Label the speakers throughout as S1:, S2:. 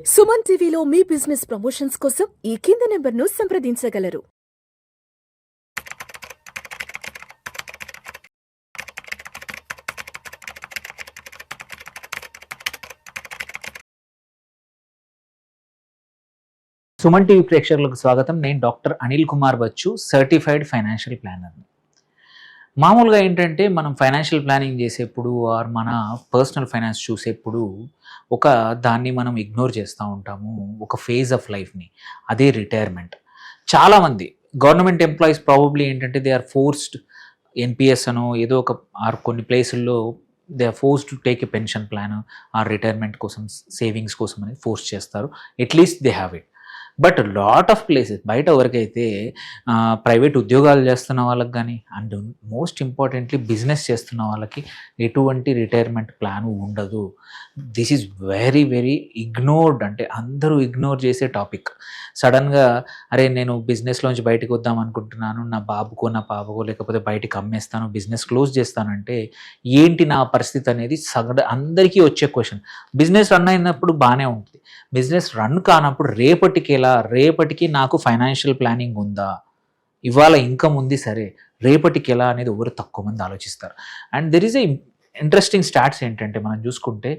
S1: సుమన్ టీవీలో మీ business promotions కోసం ఈ కింది నెంబర్ను సంప్రదించగలరు.
S2: సుమన్ టీవీ ప్రేక్షకులకు స్వాగతం. నేను doctor Anil Kumar Bachchu, certified financial ప్లానర్ని. మామూలుగా ఏంటంటే మనం ఫైనాన్షియల్ ప్లానింగ్ చేసేప్పుడు ఆర్ మన పర్సనల్ ఫైనాన్స్ చూసేప్పుడు దాన్ని మనం ఇగ్నోర్ చేస్తూ ఉంటాము, ఒక ఫేజ్ ఆఫ్ లైఫ్ని. అదే రిటైర్మెంట్. చాలామంది గవర్నమెంట్ ఎంప్లాయీస్ ప్రాబబ్లీ ఏంటంటే దే ఆర్ ఫోర్స్డ్ ఎన్పిఎస్ అనో ఏదో ఒక ఆర్ కొన్ని ప్లేసుల్లో they are force to take a pension plan or retirement కోసం సేవింగ్స్ కోసం అని ఫోర్స్ చేస్తారు. At least they have it. But lot of places బయట ఎవరికైతే ప్రైవేట్ ఉద్యోగాలు చేస్తున్న వాళ్ళకి కానీ అండ్ మోస్ట్ ఇంపార్టెంట్లీ బిజినెస్ చేస్తున్న వాళ్ళకి ఎటువంటి రిటైర్మెంట్ ప్లాన్ ఉండదు. This is very very ignored. అంటే అందరూ ఇగ్నోర్ చేసే టాపిక్. సడన్గా అరే నేను బిజినెస్లోంచి బయటకు వద్దాం అనుకుంటున్నాను, నా బాబుకో నా పాపకో లేకపోతే బయటకు అమ్మేస్తాను, బిజినెస్ క్లోజ్ చేస్తానంటే ఏంటి నా పరిస్థితి అనేది అందరికీ వచ్చే క్వశ్చన్. బిజినెస్ రన్ అయినప్పుడు బాగానే ఉంటుంది, బిజినెస్ రన్ కానప్పుడు రేపటికి నాకు ఫైనాన్షియల్ ప్లానింగ్ ఉందా, ఇవాళ ఇన్కమ్ ఉంది సరే, రేపటికి ఎలా అనేది ఎవరు తక్కువ మంది ఆలోచిస్తారు. And there is a interesting stats ఏంటంటే మనం చూసుకుంటే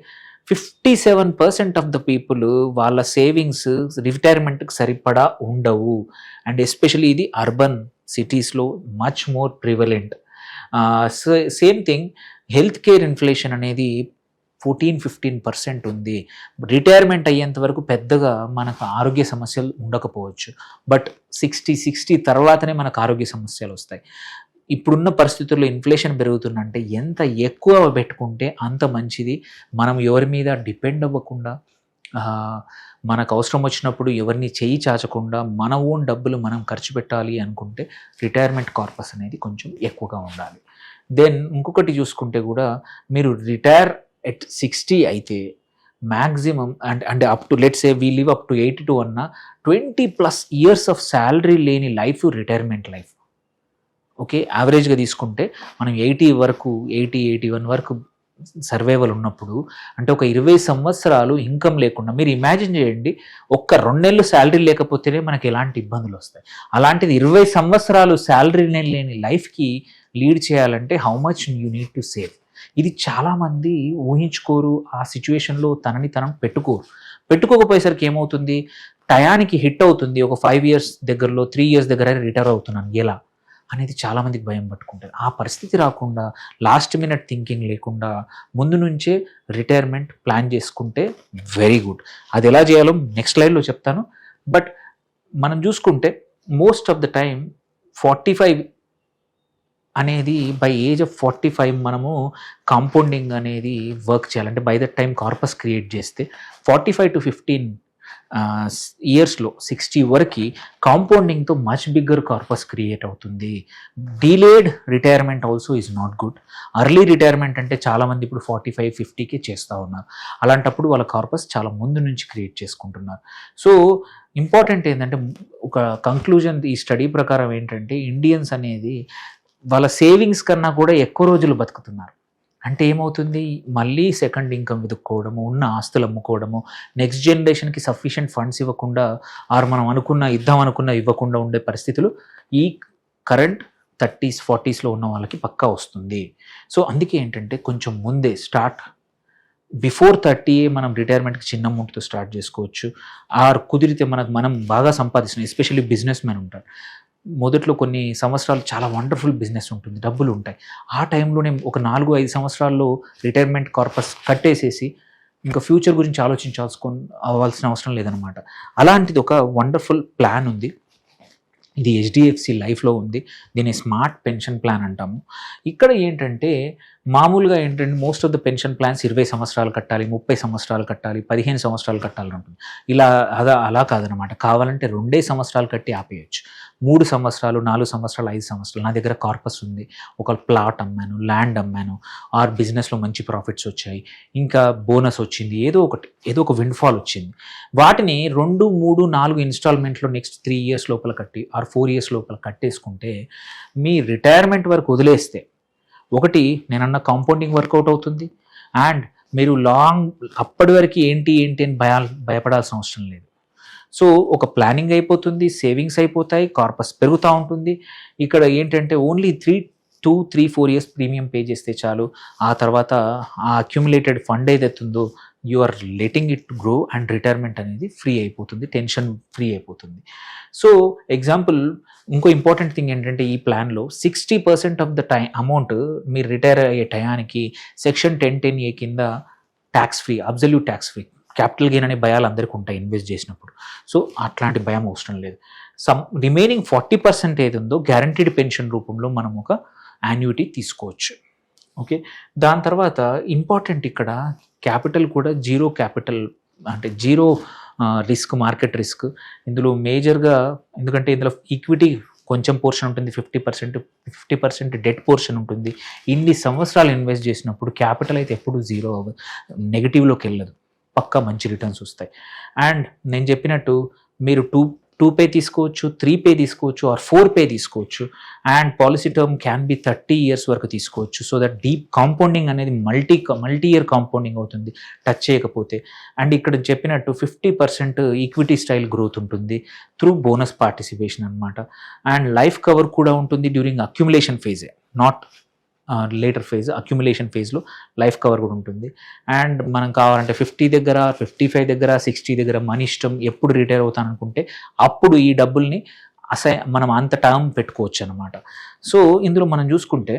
S2: 57% ఆఫ్ ద పీపుల్ వాళ్ళ సేవింగ్స్ రిటైర్మెంట్కి సరిపడా ఉండవు. అండ్ ఎస్పెషలీ ఇది అర్బన్ సిటీస్లో much more prevalent. Same thing health care inflation అనేది 14-15% ఉంది. రిటైర్మెంట్ అయ్యేంత వరకు పెద్దగా మనకు ఆరోగ్య సమస్యలు ఉండకపోవచ్చు, బట్ 60 తర్వాతనే మనకు ఆరోగ్య సమస్యలు వస్తాయి. ఇప్పుడున్న పరిస్థితుల్లో ఇన్ఫ్లేషన్ పెరుగుతుందంటే ఎంత ఎక్కువ పెట్టుకుంటే అంత మంచిది. మనం ఎవరి మీద డిపెండ్ అవ్వకుండా, మనకు అవసరం వచ్చినప్పుడు ఎవరిని చేయి చాచకుండా మన ఓన్ డబ్బులు మనం ఖర్చు పెట్టాలి అనుకుంటే రిటైర్మెంట్ కార్పస్ అనేది కొంచెం ఎక్కువగా ఉండాలి. దెన్ ఇంకొకటి చూసుకుంటే కూడా మీరు రిటైర్ ఎట్ 60 అయితే మ్యాక్సిమం అంటే up to let's say we live up to 82 అన్న 20+ ఇయర్స్ ఆఫ్ శాలరీ లేని లైఫ్ రిటైర్మెంట్ లైఫ్. ఓకే, యావరేజ్గా తీసుకుంటే మనం 81 వరకు సర్వైవల్ ఉన్నప్పుడు అంటే ఒక 20 సంవత్సరాలు ఇన్కమ్ లేకుండా మీరు ఇమాజిన్ చేయండి. 2 నెలలు శాలరీ లేకపోతేనే మనకి ఎలాంటి ఇబ్బందులు వస్తాయి. అలాంటిది 20 సంవత్సరాలు శాలరీ లేని లైఫ్కి లీడ్ చేయాలంటే how much you need to save. ఇది చాలామంది ఊహించుకోరు. ఆ సిచ్యువేషన్లో తనని పెట్టుకోకపోయేసరికి ఏమవుతుంది, టయానికి హిట్ అవుతుంది. ఒక 5 ఇయర్స్ దగ్గరలో 3 ఇయర్స్ దగ్గర రిటైర్ అవుతున్నాను ఎలా అనేది చాలామందికి భయం పట్టుకుంటారు. ఆ పరిస్థితి రాకుండా లాస్ట్ మినిట్ థింకింగ్ లేకుండా ముందు నుంచే రిటైర్మెంట్ ప్లాన్ చేసుకుంటే వెరీ గుడ్. అది ఎలా చేయాలో నెక్స్ట్ స్లైడ్లో చెప్తాను. బట్ మనం చూసుకుంటే మోస్ట్ ఆఫ్ ద టైం 45 అనేది బై ఏజ్ ఆఫ్ 45 మనము కాంపౌండింగ్ అనేది వర్క్ చేయాలంటే by that time corpus create చేస్తే 45 to 15 ఇయర్స్లో 60 వరకు కాంపౌండింగ్తో మచ్ బిగ్గర్ కార్పస్ క్రియేట్ అవుతుంది. Delayed retirement also is not good. Early retirement అంటే చాలామంది ఇప్పుడు 45-50కే చేస్తూ ఉన్నారు. అలాంటప్పుడు వాళ్ళ కార్పస్ చాలా ముందు నుంచి క్రియేట్ చేసుకుంటున్నారు. సో ఇంపార్టెంట్ ఏంటంటే ఒక కంక్లూజన్ ఈ స్టడీ ప్రకారం ఏంటంటే ఇండియన్స్ అనేది వాళ్ళ సేవింగ్స్ కన్నా కూడా ఎక్కువ రోజులు బతుకుతున్నారు. అంటే ఏమవుతుంది, మళ్ళీ సెకండ్ ఇన్కమ్ వెతుక్కోవడము, ఉన్న ఆస్తులు అమ్ముకోవడము, నెక్స్ట్ జనరేషన్కి సఫిషియెంట్ ఫండ్స్ ఇవ్వకుండా ఆర్ మనం ఇద్దాం అనుకున్న ఇవ్వకుండా ఉండే పరిస్థితులు ఈ కరెంట్ 30s 40sలో ఉన్న వాళ్ళకి పక్కా వస్తుంది. సో అందుకే ఏంటంటే కొంచెం ముందే బిఫోర్ 30 మనం రిటైర్మెంట్కి చిన్న అమౌంట్తో స్టార్ట్ చేసుకోవచ్చు. ఆర్ కుదిరితే మనం బాగా సంపాదిస్తున్నాం, ఎస్పెషల్లీ బిజినెస్ మెన్ ఉంటారు. మొదట్లో కొన్ని సంవత్సరాలు చాలా వండర్ఫుల్ బిజినెస్ ఉంటుంది, డబ్బులు ఉంటాయి. ఆ టైంలోనే ఒక 4-5 సంవత్సరాల్లో రిటైర్మెంట్ కార్పస్ కట్టేసేసి ఇంకా ఫ్యూచర్ గురించి అవ్వాల్సిన అవసరం లేదనమాట. అలాంటిది ఒక వండర్ఫుల్ ప్లాన్ ఉంది. ఇది హెచ్డిఎఫ్సి లైఫ్లో ఉంది. దీన్ని స్మార్ట్ పెన్షన్ ప్లాన్ అంటాము. ఇక్కడ ఏంటంటే మామూలుగా ఏంటంటే most of the pension plans 20 సంవత్సరాలు కట్టాలి, 30 సంవత్సరాలు కట్టాలి, 15 సంవత్సరాలు కట్టాలని ఉంటుంది. అలా కాదనమాట. కావాలంటే 2 సంవత్సరాలు కట్టి ఆపేయచ్చు. 3 సంవత్సరాలు, 4 సంవత్సరాలు, 5 సంవత్సరాలు. నా దగ్గర కార్పస్ ఉంది, ఒక ప్లాట్ అమ్మాను, ల్యాండ్ అమ్మాను, ఆర్ బిజినెస్లో మంచి ప్రాఫిట్స్ వచ్చాయి, ఇంకా బోనస్ వచ్చింది, ఏదో ఒక విండ్ఫాల్ వచ్చింది. వాటిని 2, 3, 4 ఇన్స్టాల్మెంట్లో నెక్స్ట్ 3 ఇయర్స్ లోపల కట్టి ఆర్ 4 ఇయర్స్ లోపల కట్టేసుకుంటే మీ రిటైర్మెంట్ వరకు వదిలేస్తే ఒకటి నేనన్న కాంపౌండింగ్ వర్కౌట్ అవుతుంది. అండ్ మీరు అప్పటి వరకు ఏంటి అని భయపడాల్సిన అవసరం లేదు. సో ఒక ప్లానింగ్ అయిపోతుంది, సేవింగ్స్ అయిపోతాయి, కార్పస్ పెరుగుతూ ఉంటుంది. ఇక్కడ ఏంటంటే ఓన్లీ 2-3-4 ఇయర్స్ ప్రీమియం పే చేస్తే చాలు. ఆ తర్వాత ఆ అక్యుములేటెడ్ ఫండ్ ఏదైతే ఉందో you are letting it grow and retirement అనేది ఫ్రీ అయిపోతుంది, టెన్షన్ ఫ్రీ అయిపోతుంది. సో ఎగ్జాంపుల్ ఇంకో ఇంపార్టెంట్ థింగ్ ఏంటంటే ఈ ప్లాన్లో 60% ఆఫ్ ద అమౌంట్ మీరు రిటైర్ అయ్యే టయానికి సెక్షన్ 1010A కింద tax free, absolute tax free. Capital gain అనే భయాలు అందరికీ ఉంటాయి ఇన్వెస్ట్ చేసినప్పుడు. సో అట్లాంటి భయం అవసరం లేదు. రిమైనింగ్ 40% ఏది ఉందో గ్యారంటీడ్ పెన్షన్ రూపంలో మనం ఒక యాన్యుటీ తీసుకోవచ్చు. ఓకే, దాని తర్వాత ఇంపార్టెంట్ ఇక్కడ క్యాపిటల్ కూడా జీరో క్యాపిటల్, అంటే జీరో రిస్క్, మార్కెట్ రిస్క్ ఇందులో మేజర్గా. ఎందుకంటే ఇందులో ఈక్విటీ కొంచెం పోర్షన్ ఉంటుంది, 50% డెట్ పోర్షన్ ఉంటుంది. ఇన్ని సంవత్సరాలు ఇన్వెస్ట్ చేసినప్పుడు క్యాపిటల్ అయితే ఎప్పుడు జీరో నెగిటివ్లోకి వెళ్ళదు, పక్కా మంచి రిటర్న్స్ వస్తాయి. అండ్ నేను చెప్పినట్టు మీరు 2 పే తీసుకోవచ్చు, 3 పే తీసుకోవచ్చు, ఆర్ 4 పే తీసుకోవచ్చు. And policy term can be 30 years వరకు తీసుకోవచ్చు. సో దట్ డీప్ కాంపౌండింగ్ అనేది మల్టీ ఇయర్ కాంపౌండింగ్ అవుతుంది టచ్ చేయకపోతే. అండ్ ఇక్కడ చెప్పినట్టు 50% ఈక్విటీ స్టైల్ గ్రోత్ ఉంటుంది త్రూ బోనస్ పార్టిసిపేషన్ అనమాట. అండ్ లైఫ్ కవర్ కూడా ఉంటుంది డ్యూరింగ్ అక్యుములేషన్ ఫేజే, నాట్ లేటర్ ఫేజ్. అక్యుములేషన్ ఫేజ్లో లైఫ్ కవర్ కూడా ఉంటుంది. అండ్ మనం కావాలంటే 50 దగ్గర, 55 దగ్గర, 60 దగ్గర మన ఇష్టం, ఎప్పుడు రిటైర్ అవుతాను అనుకుంటే అప్పుడు ఈ డబ్బుల్ని మనం అంత టర్మ్ పెట్టుకోవచ్చు అనమాట. సో ఇందులో మనం చూసుకుంటే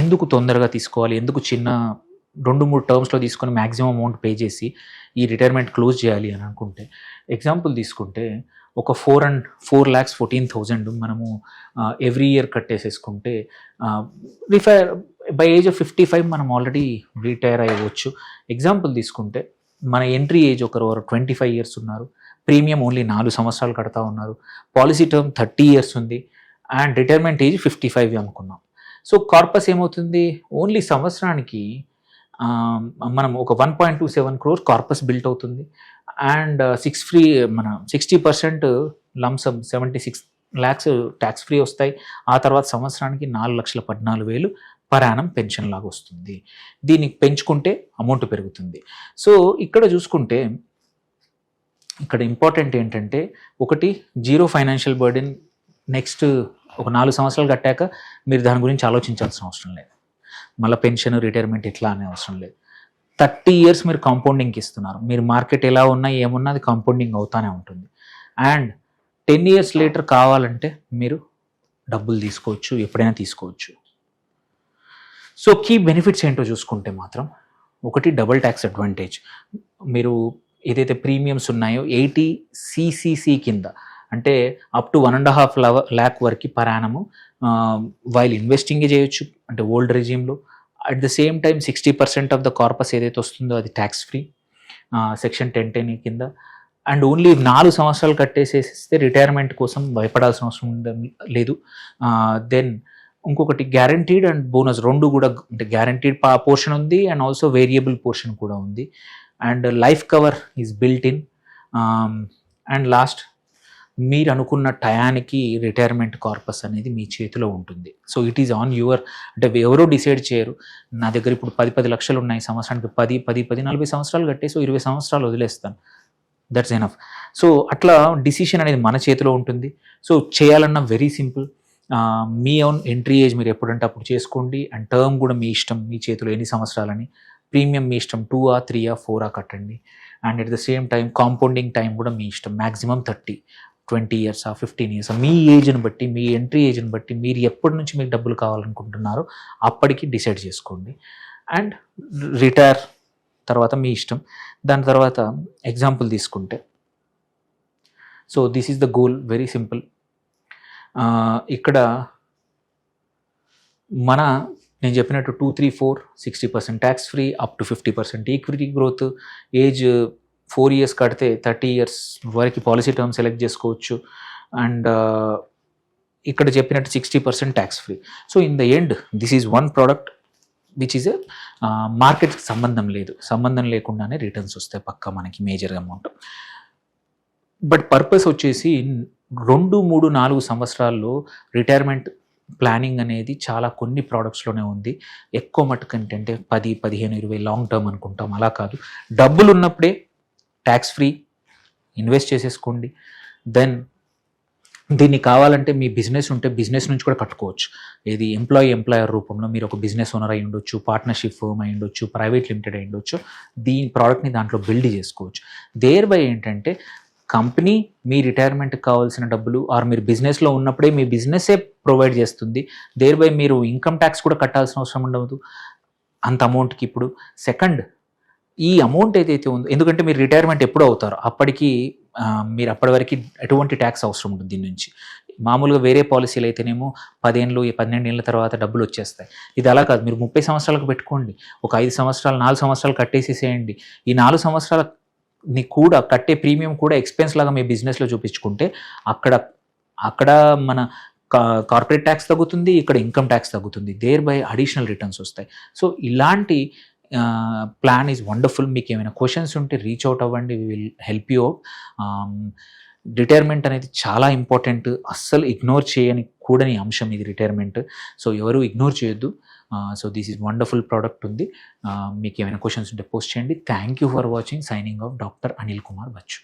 S2: ఎందుకు తొందరగా తీసుకోవాలి, ఎందుకు చిన్న 2-3 టర్మ్స్లో తీసుకొని మ్యాక్సిమం అమౌంట్ పే చేసి ఈ రిటైర్మెంట్ క్లోజ్ చేయాలి అని అనుకుంటే, ఎగ్జాంపుల్ తీసుకుంటే ఒక 4,14,000 మనము ఎవ్రీ ఇయర్ కట్టేసేసుకుంటే బై ఏజ్ ఆఫ్ 55 మనం ఆల్రెడీ రిటైర్ అయ్యవచ్చు. ఎగ్జాంపుల్ తీసుకుంటే మన ఎంట్రీ ఏజ్ ఒకరు 25 ఇయర్స్ ఉన్నారు, ప్రీమియం ఓన్లీ 4 సంవత్సరాలు కడతా ఉన్నారు, పాలసీ టర్మ్ 30 ఇయర్స్ ఉంది, అండ్ రిటైర్మెంట్ ఏజ్ 55 అనుకున్నాం. సో కార్పస్ ఏమవుతుంది, ఓన్లీ సంవత్సరానికి మనం ఒక 1.27 crore కార్పస్ బిల్ట్ అవుతుంది. And 60% lump sum 76 lakhs tax free వస్తాయి. ఆ తర్వాత సంవత్సరానికి 4,14,000 పర్ యానం పెన్షన్ లాగా వస్తుంది. దీన్ని పెంచుకుంటే అమౌంట్ పెరుగుతుంది. సో ఇక్కడ చూసుకుంటే ఇక్కడ ఇంపార్టెంట్ ఏంటంటే ఒకటి జీరో ఫైనాన్షియల్ బర్డెన్. నెక్స్ట్ ఒక 4 సంవత్సరాలు కట్టాక మీరు దాని గురించి ఆలోచించాల్సిన అవసరం లేదు. మళ్ళీ పెన్షన్, రిటైర్మెంట్ ఇట్లా అనే అవసరం లేదు. 30 ఇయర్స్ మీరు కాంపౌండింగ్కి ఇస్తున్నారు. మీరు మార్కెట్ ఎలా ఉన్నా ఏమున్నా అది కాంపౌండింగ్ అవుతానే ఉంటుంది. అండ్ 10 ఇయర్స్ లేటర్ కావాలంటే మీరు డబ్బులు తీసుకోవచ్చు, ఎప్పుడైనా తీసుకోవచ్చు. సో కీ బెనిఫిట్స్ ఏంటో చూసుకుంటే మాత్రం ఒకటి డబుల్ ట్యాక్స్ అడ్వాంటేజ్. మీరు ఏదైతే ప్రీమియమ్స్ ఉన్నాయో 80 CCC కింద, అంటే అప్ టు 1.5 lakh వరకు పర్ యానము వైల్ ఇన్వెస్టింగే చేయొచ్చు, అంటే ఓల్డ్ రెజ్యూమ్లో. At the same time 60% of the corpus ఏదైతే వస్తుందో అది ట్యాక్స్ ఫ్రీ సెక్షన్ 1010 కింద. అండ్ ఓన్లీ 4 సంవత్సరాలు కట్టేసేస్తే రిటైర్మెంట్ కోసం భయపడాల్సిన అవసరం లేదు. దెన్ ఇంకొకటి గ్యారంటీడ్ అండ్ బోనస్ రెండు కూడా, అంటే గ్యారంటీడ్ పోర్షన్ ఉంది అండ్ ఆల్సో వేరియబుల్ పోర్షన్ కూడా ఉంది. And life cover is built in. And last, మీరు అనుకున్న టయానికి రిటైర్మెంట్ కార్పస్ అనేది మీ చేతిలో ఉంటుంది. So it is on your, అంటే ఎవరో డిసైడ్ చేయరు. నా దగ్గర ఇప్పుడు 10 లక్షలు ఉన్నాయి, సంవత్సరానికి 40 సంవత్సరాలు కట్టేసి 20 సంవత్సరాలు వదిలేస్తాను, దట్స్ ఎనఫ్. సో అట్లా డిసిషన్ అనేది మన చేతిలో ఉంటుంది. సో చేయాలన్నా వెరీ సింపుల్. మీ ఓన్ ఎంట్రీ ఏజ్ మీరు ఎప్పుడంటే అప్పుడు చేసుకోండి. అండ్ టర్మ్ కూడా మీ ఇష్టం, మీ చేతిలో ఎన్ని సంవత్సరాలని. ప్రీమియం మీ ఇష్టం, 2 or 3 or 4 కట్టండి. And at the same time compounding time కూడా మీ ఇష్టం, మ్యాక్సిమం 20 years or 15 years, మీ ఏజ్ని బట్టి, మీ ఎంట్రీ ఏజ్ని బట్టి, మీరు ఎప్పటి నుంచి మీకు డబ్బులు కావాలనుకుంటున్నారో అప్పటికి డిసైడ్ చేసుకోండి. అండ్ రిటైర్ తర్వాత మీ ఇష్టం. దాని తర్వాత ఎగ్జాంపుల్ తీసుకుంటే, so this is the goal, very simple. ఇక్కడ నేను చెప్పినట్టు 2, 3, 4 60% tax free, up to 50% equity growth, age 4 years కడితే 30 years వరకు పాలసీ టర్మ్ సెలెక్ట్ చేసుకోవచ్చు. అండ్ ఇక్కడ చెప్పినట్టు 60% tax free. So in the end this is one product which is మార్కెట్కి సంబంధం లేకుండానే రిటర్న్స్ వస్తాయి పక్కా మనకి మేజర్ అమౌంట్. బట్ పర్పస్ వచ్చేసి 2, 3, 4 సంవత్సరాల్లో రిటైర్మెంట్ ప్లానింగ్ అనేది చాలా కొన్ని ప్రోడక్ట్స్లోనే ఉంది. ఎక్కువ మటుకు ఏంటంటే 10, 15, 20 లాంగ్ టర్మ్ అనుకుంటాం, అలా కాదు. డబ్బులు ఉన్నప్పుడే ట్యాక్స్ ఫ్రీ ఇన్వెస్ట్ చేసేసుకోండి. దెన్ దీన్ని కావాలంటే మీ బిజినెస్ ఉంటే బిజినెస్ నుంచి కూడా కట్టుకోవచ్చు. ఏది ఎంప్లాయర్ రూపంలో మీరు ఒక బిజినెస్ ఓనర్ అయి ఉండొచ్చు, పార్ట్నర్షిప్ ఫర్మ్ అయి ఉండొచ్చు, ప్రైవేట్ లిమిటెడ్ అయి ఉండొచ్చు. దీని ప్రోడక్ట్ని దాంట్లో బిల్డ్ చేసుకోవచ్చు. దేర్ బై ఏంటంటే కంపెనీ మీ రిటైర్మెంట్కి కావాల్సిన డబ్బులు ఆర్ మీరు బిజినెస్లో ఉన్నప్పుడే మీ బిజినెసే ప్రొవైడ్ చేస్తుంది. దేర్ బై మీరు ఇన్కమ్ ట్యాక్స్ కూడా కట్టాల్సిన అవసరం ఉండదు అంత అమౌంట్కి. ఇప్పుడు సెకండ్, ఈ అమౌంట్ ఏదైతే ఉందో, ఎందుకంటే మీరు రిటైర్మెంట్ ఎప్పుడు అవుతారో అప్పటికి మీరు అప్పటి వరకు ఎటువంటి ట్యాక్స్ అవసరం ఉంటుంది దీని నుంచి. మామూలుగా వేరే పాలసీలు అయితేనేమో 10 ఏళ్ళు 12 ఏళ్ళ తర్వాత డబ్బులు వచ్చేస్తాయి. ఇది అలా కాదు. మీరు 30 సంవత్సరాలకు పెట్టుకోండి, ఒక 5 సంవత్సరాలు 4 సంవత్సరాలు కట్టేసేసేయండి. ఈ 4 సంవత్సరాలని కూడా కట్టే ప్రీమియం కూడా ఎక్స్పెన్స్ లాగా మీ బిజినెస్లో చూపించుకుంటే అక్కడ మన కార్పొరేట్ ట్యాక్స్ తగ్గుతుంది, ఇక్కడ ఇన్కమ్ ట్యాక్స్ తగ్గుతుంది. దేర్ బై అడిషనల్ రిటర్న్స్ వస్తాయి. సో ఇలాంటి ప్లాన్ ఈజ్ వండర్ఫుల్. మీకు ఏమైనా క్వశ్చన్స్ ఉంటే రీచ్ అవుట్ అవ్వండి, we will help you out. Retirement అనేది చాలా ఇంపార్టెంట్, అస్సలు ఇగ్నోర్ చేయని కూడని అంశం ఇది రిటైర్మెంట్. సో ఎవరు ఇగ్నోర్ చేయొద్దు. So this is wonderful product ఉంది. మీకు ఏమైనా క్వశ్చన్స్ ఉంటే పోస్ట్ చేయండి. Thank you for watching. Signing off doctor Anil Kumar Bachu.